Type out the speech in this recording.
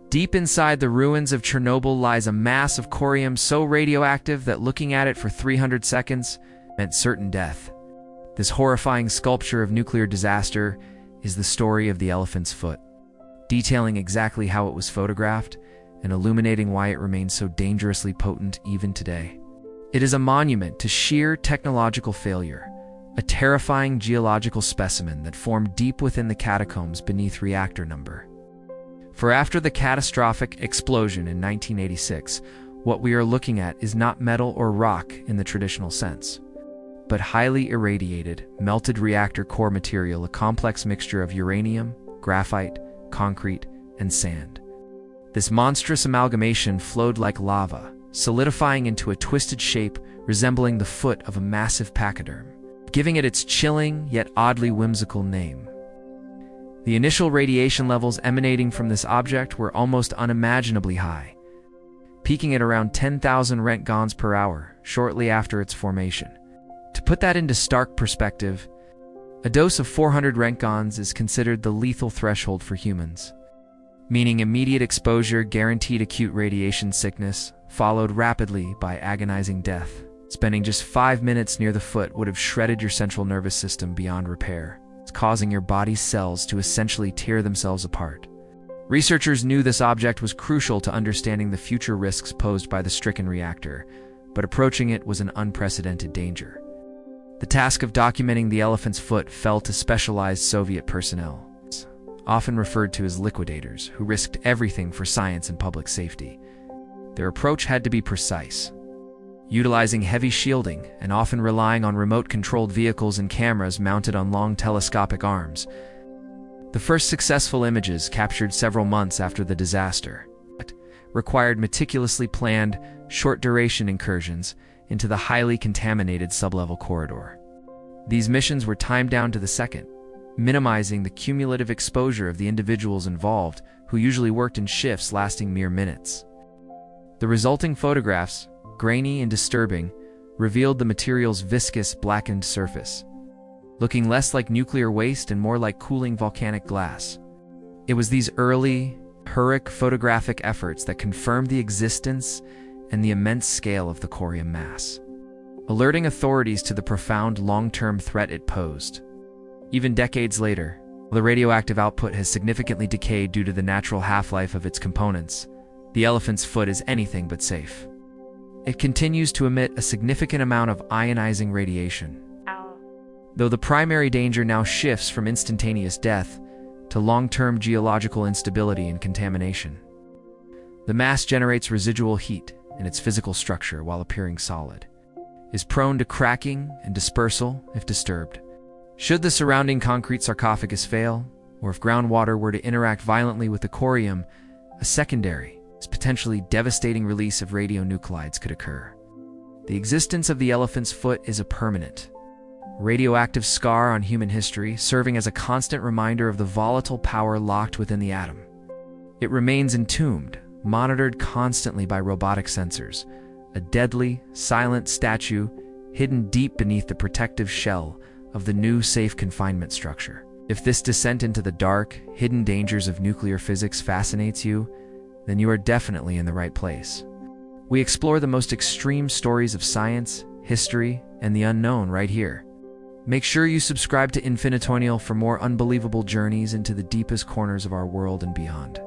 Deep inside the ruins of Chernobyl lies a mass of corium so radioactive that looking at it for 300 seconds meant certain death. This horrifying sculpture of nuclear disaster is the story of the elephant's foot, detailing exactly how it was photographed and illuminating why it remains so dangerously potent even today. It is a monument to sheer technological failure, a terrifying geological specimen that formed deep within the catacombs beneath reactor number. For after the catastrophic explosion in 1986, what we are looking at is not metal or rock in the traditional sense, but highly irradiated, melted reactor core material, a complex mixture of uranium, graphite, concrete, and sand. This monstrous amalgamation flowed like lava, solidifying into a twisted shape resembling the foot of a massive pachyderm, giving it its chilling yet oddly whimsical name. The initial radiation levels emanating from this object were almost unimaginably high, peaking at around 10,000 rentgens per hour shortly after its formation. To put that into stark perspective, a dose of 400 rentgens is considered the lethal threshold for humans, meaning immediate exposure guaranteed acute radiation sickness, followed rapidly by agonizing death. Spending just 5 minutes near the foot would have shredded your central nervous system beyond repair, causing your body's cells to essentially tear themselves apart. Researchers knew this object was crucial to understanding the future risks posed by the stricken reactor, but approaching it was an unprecedented danger. The task of documenting the elephant's foot fell to specialized Soviet personnel, often referred to as liquidators, who risked everything for science and public safety. Their approach had to be precise, utilizing heavy shielding and often relying on remote-controlled vehicles and cameras mounted on long telescopic arms. The first successful images, captured several months after the disaster, required meticulously planned, short-duration incursions into the highly contaminated sublevel corridor. These missions were timed down to the second, minimizing the cumulative exposure of the individuals involved, who usually worked in shifts lasting mere minutes. The resulting photographs, grainy and disturbing, revealed the material's viscous, blackened surface, looking less like nuclear waste and more like cooling volcanic glass. It was these early, heroic photographic efforts that confirmed the existence and the immense scale of the corium mass, alerting authorities to the profound long-term threat it posed. Even decades later, the radioactive output has significantly decayed due to the natural half-life of its components. The elephant's foot is anything but safe. It continues to emit a significant amount of ionizing radiation, though the primary danger now shifts from instantaneous death to long-term geological instability and contamination. The mass generates residual heat in its physical structure while appearing solid, is prone to cracking and dispersal if disturbed. Should the surrounding concrete sarcophagus fail, or if groundwater were to interact violently with the corium, a secondary, potentially devastating release of radionuclides could occur. The existence of the elephant's foot is a permanent, radioactive scar on human history, serving as a constant reminder of the volatile power locked within the atom. It remains entombed, monitored constantly by robotic sensors, a deadly, silent statue hidden deep beneath the protective shell of the new safe confinement structure. If this descent into the dark, hidden dangers of nuclear physics fascinates you, then you are definitely in the right place. We explore the most extreme stories of science, history, and the unknown right here. Make sure you subscribe to Infinitonial for more unbelievable journeys into the deepest corners of our world and beyond.